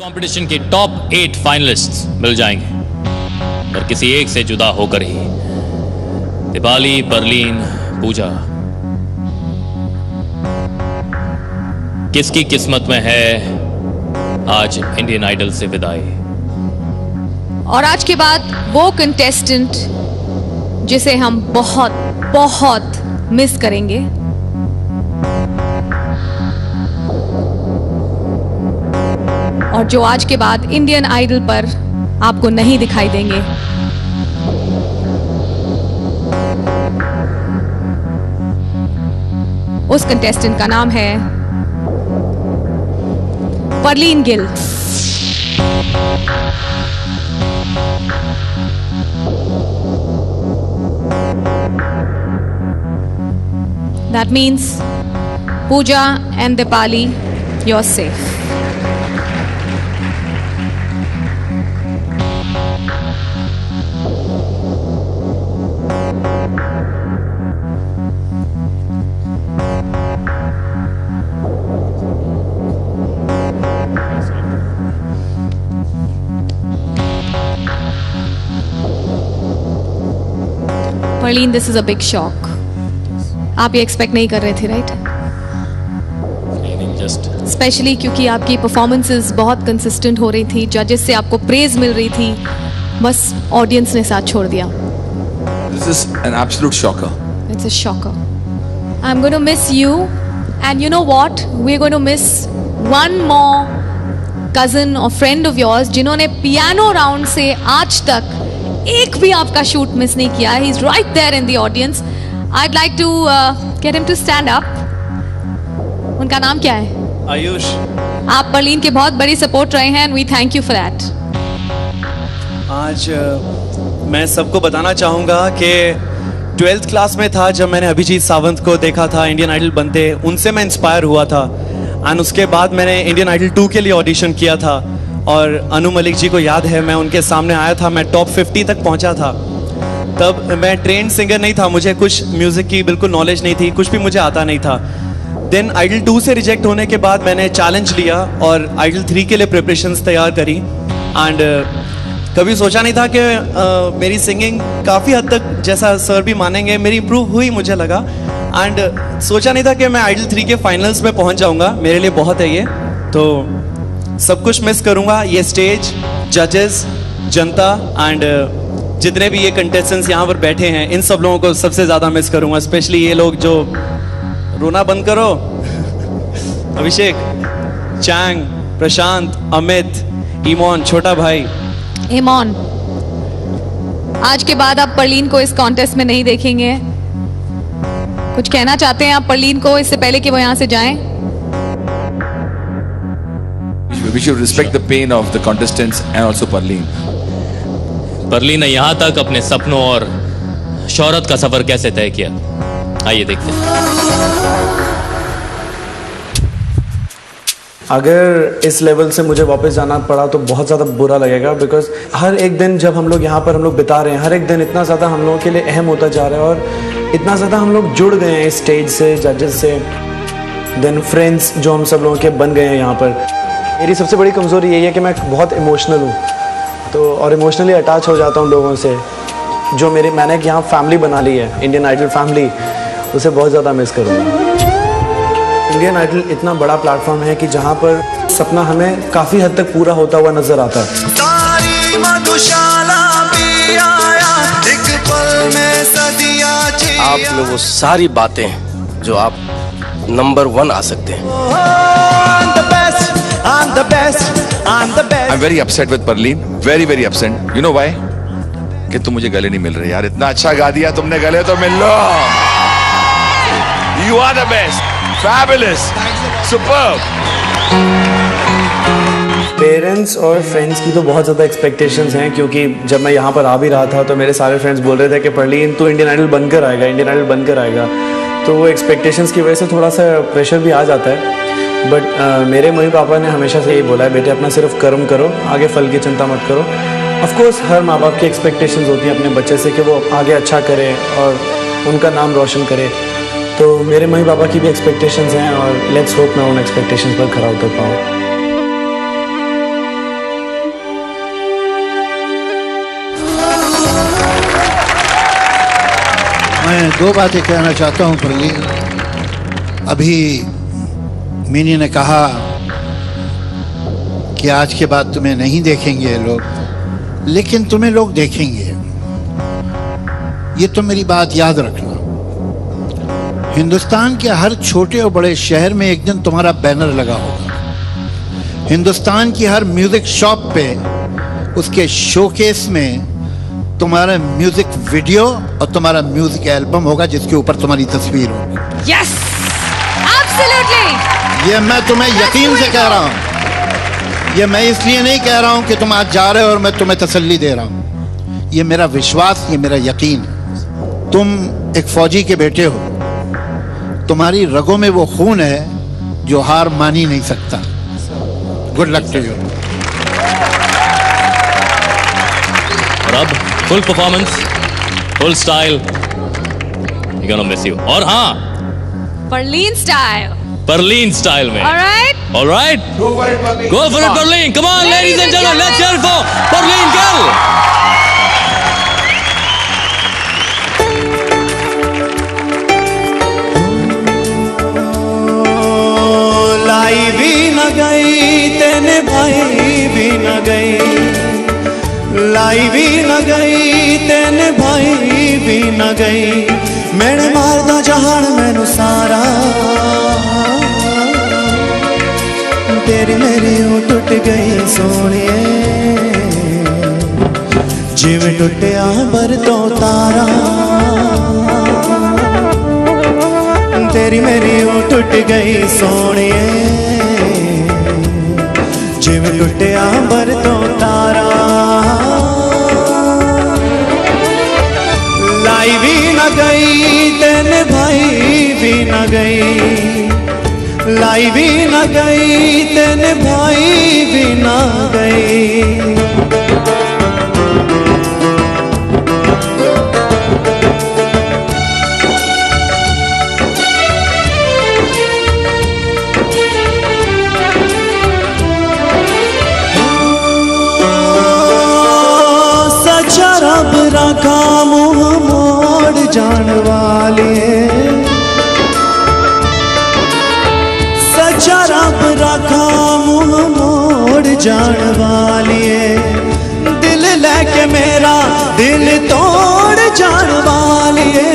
Competition के top 8 finalists मिल जाएंगे और किसी एक से जुदा होकर ही दीपाली, परलीन, पूजा किसकी किस्मत में है आज इंडियन आइडल से विदाई। और आज के बाद वो कंटेस्टेंट जिसे हम बहुत बहुत मिस करेंगे, और जो आज के बाद इंडियन आइडल पर आपको नहीं दिखाई देंगे। उस कंटेस्टेंट का नाम है परलीन Gill. That means Pooja and Dipali, you're safe. Perleen, this is a big shock. आप ये एक्सपेक्ट नहीं कर रहे थे, राइट? जस्ट स्पेशली क्योंकि आपकी परफॉर्मेंसेस बहुत कंसिस्टेंट हो रही थी, जजेस से आपको प्रेज मिल रही थी, बस ऑडियंस ने साथ छोड़ दिया। This is an absolute shocker. It's a shocker. I'm going to miss you, and you know what? We're going to miss one more cousin or friend of yours जिन्होंने पियानो राउंड से आज तक एक भी आपका शूट मिस नहीं किया। He's right there in the audience. I'd like to get him to stand up. उनका नाम क्या है? आयुष। आप परलीन के बहुत बड़ी सपोर्ट रहे हैं, and we thank you for that. आज मैं सबको बताना चाहूँगा कि 12th क्लास में था जब मैंने अभिजीत सावंत को देखा था इंडियन आइडल बनते, उनसे मैं इंस्पायर हुआ था। एंड उसके बाद मैंने इंडियन आइडल 2 के लिए ऑडिशन किया था, और अनु मलिक जी को याद है मैं उनके सामने आया था, मैं टॉप 50 तक पहुंचा था। तब मैं ट्रेंड सिंगर नहीं था, मुझे कुछ म्यूज़िक की बिल्कुल नॉलेज नहीं थी, कुछ भी मुझे आता नहीं था। देन आइडल 2 से रिजेक्ट होने के बाद मैंने चैलेंज लिया और आइडल 3 के लिए प्रिपरेशंस तैयार करी। एंड कभी सोचा नहीं था कि मेरी सिंगिंग काफ़ी हद तक, जैसा सर भी मानेंगे, मेरी इम्प्रूव हुई मुझे लगा। एंड सोचा नहीं था कि मैं आइडल 3 के फाइनल्स में पहुंच जाऊंगा। मेरे लिए बहुत है ये, तो सब कुछ मिस करूंगा, ये स्टेज, जजेस, जनता एंड जितने भी ये कंटेस्टेंट्स यहाँ पर बैठे हैं, इन सब लोगों को सबसे ज़्यादा मिस करूंगा। स्पेशली ये लोग जो, रोना बंद करो, अभिषेक, चैंग, प्रशांत, अमित, ईमोन, छोटा भाई। ईमोन, आज के बाद आप परलीन को इस कॉन्टेस्ट में नहीं देखेंगे। कुछ कहना चाहते हैं आप परलीन को इससे पहले कि वो यहाँ से जाएं? We should respect the pain of the contestants and also Parleen. परलीन ने यहाँ तक अपने सपनों और शोहरत का सफर कैसे तय किया, आइए देखते हैं। अगर इस लेवल से मुझे वापस जाना पड़ा तो बहुत ज़्यादा बुरा लगेगा, बिकॉज हर एक दिन जब हम लोग यहाँ पर बिता रहे हैं, हर एक दिन इतना ज़्यादा हम लोगों के लिए अहम होता जा रहा है, और इतना ज़्यादा हम लोग जुड़ गए हैं इस स्टेज से, जजेस से, देन फ्रेंड्स जो हम सब लोगों के बन गए हैं यहाँ पर। मेरी सबसे बड़ी कमज़ोरी यही है कि मैं बहुत इमोशनल हूँ, तो और इमोशनली अटैच हो जाता हूँ लोगों से। जो मैंने यहाँ फैमिली बना ली है, इंडियन आइडल फैमिली, उसे बहुत ज़्यादा मिस करूँगा। इंडियन आइडल इतना बड़ा प्लेटफॉर्म है कि जहाँ पर सपना हमें काफ़ी हद तक पूरा होता हुआ नज़र आता है। आप में वो सारी बातें जो आप नंबर 1 आ सकते हैं। I'm very upset with Parleen. Very very upset. You know why? कि तुम मुझे गले नहीं मिल रहे यार। इतना अच्छा गा दिया तुमने, गले तो मिल लो। You are the best. Fabulous. Superb. Parents और फ्रेंड्स की तो बहुत ज़्यादा एक्सपेक्टेशंस हैं, क्योंकि जब मैं यहाँ पर आ भी रहा था तो मेरे सारे फ्रेंड्स बोल रहे थे कि परलीन तू इंडियन आइडल बनकर आएगा, इंडियन आइडल बनकर आएगा। तो वो एक्सपेक्टेशंस की वजह से थोड़ा सा प्रेशर भी आ जाता है। बट मेरे मम्मी पापा ने हमेशा से यही बोला है, बेटे अपना सिर्फ कर्म करो, आगे फल की चिंता मत करो। ऑफ कोर्स हर माँ बाप की एक्सपेक्टेशंस होती हैं अपने बच्चे से कि वो आगे अच्छा करे और उनका नाम रोशन करे। तो मेरे मम्मी पापा की भी एक्सपेक्टेशंस हैं और लेट्स होप मैं उन एक्सपेक्टेशंस पर खरा उतर पाऊँ। मैं दो बातें कहना चाहता हूं परलीन। अभी मिनी ने कहा कि आज के बाद तुम्हें नहीं देखेंगे लोग, लेकिन तुम्हें लोग देखेंगे। ये तो मेरी बात याद रखना। हिंदुस्तान के हर छोटे और बड़े शहर में एक दिन तुम्हारा बैनर लगा होगा। हिंदुस्तान की हर म्यूजिक शॉप पे उसके शोकेस में तुम्हारा म्यूजिक वीडियो और तुम्हारा म्यूजिक एल्बम होगा जिसके ऊपर तुम्हारी तस्वीर होगी। Yes, absolutely. ये मैं तुम्हें यकीन से कह रहा हूं। ये मैं इसलिए नहीं कह रहा हूं कि तुम आज जा रहे हो और मैं तुम्हें तसल्ली दे रहा हूं। ये मेरा विश्वास, ये मेरा यकीन है। तुम एक फौजी के बेटे हो, तुम्हारी रगों में वो खून है जो हार मान ही नहीं सकता। Good luck to you. और अब full performance, full style, we gonna miss you. और हाँ, Perleen style. परलीन स्टाइल में। All right. All right, Go for it, Parleen. go for it, Parleen. Come on, ladies and gentlemen, let's hear it for Parleen Gill. लाई भी न गई तेने भाई भी न गई, लाई भी न गई तेने भाई भी न गई। मैंने मारदा जहान मैनू सारा, तेरी मेरी ओ टुट गई सोनिए, जिवें टुटिया बर तो तारा। तेरी मेरी ओ टुट गई सोनिए, जिवें टुटिया बर तो तारा। लाई भी न गई तेने भाई भी न गई, लाई भी न गई तेने भाई भी न गई। सच्चा रब रखा मुँह मोड़ जान वाले, सच्चा रब रखा मुँह मोड़ जान वालिए। दिल लेके मेरा दिल तोड़ जान वालिए,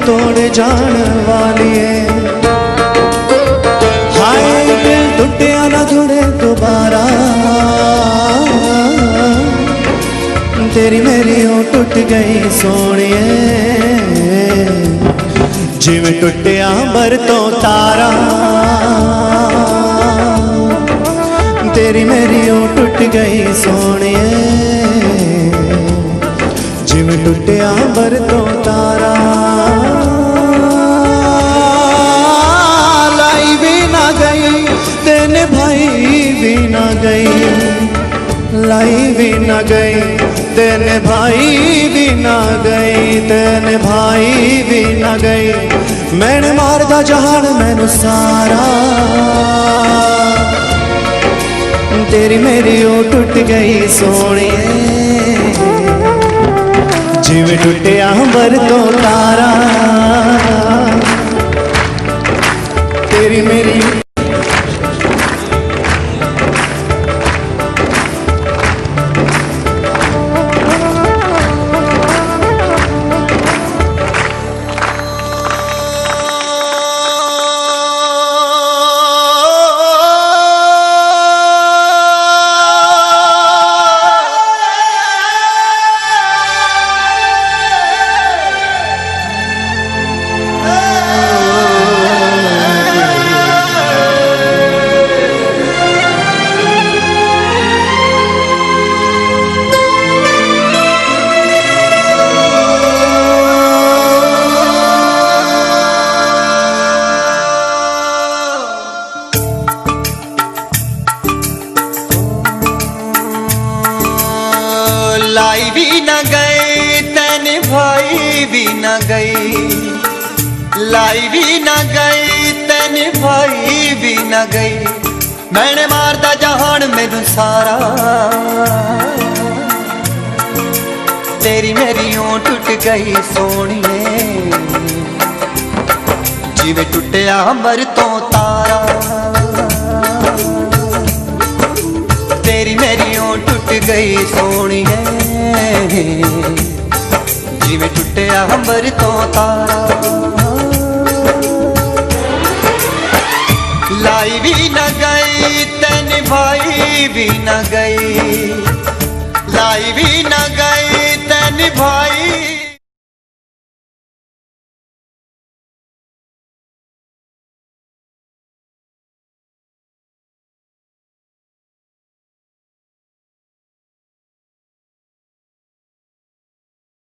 तोड़ जान वालिए। हाय दिल टुटिया ना जुड़े दोबारा, तेरी मेरी ओ टुट गई सोनिए, जिवें टुटिया बर तो तारा। तेरी मेरी ओ टुट गई सोनिए, जिवें टुटिया बर तो तारा। लाई भी ना गई तेने भाई भी ना गई, लाई भी ना गई तेने भाई भी ना गई, तेने भाई भी ना गई। मैंने मारदा जहान मैनू सारा, तेरी मेरी ओ टुट गई सोनिए, जिवें टुटिया बर तो तारा। तेरी मेरी लाई भी न गई तेने भाई भी न गई, लाई भी न गई तेने भाई भी न गई। मैंने मारदा जहान मैनू सारा, तेरी मेरी ओं टुट गई सोनिए जिवें टुटिया अंबर तो तारा तेरी मेरी ओं टुट गई सोनिए जिवें टुटिया अंबर तो तारा लाई भी न गई ते निभाई भी न गई लाई भी न गई ते निभाई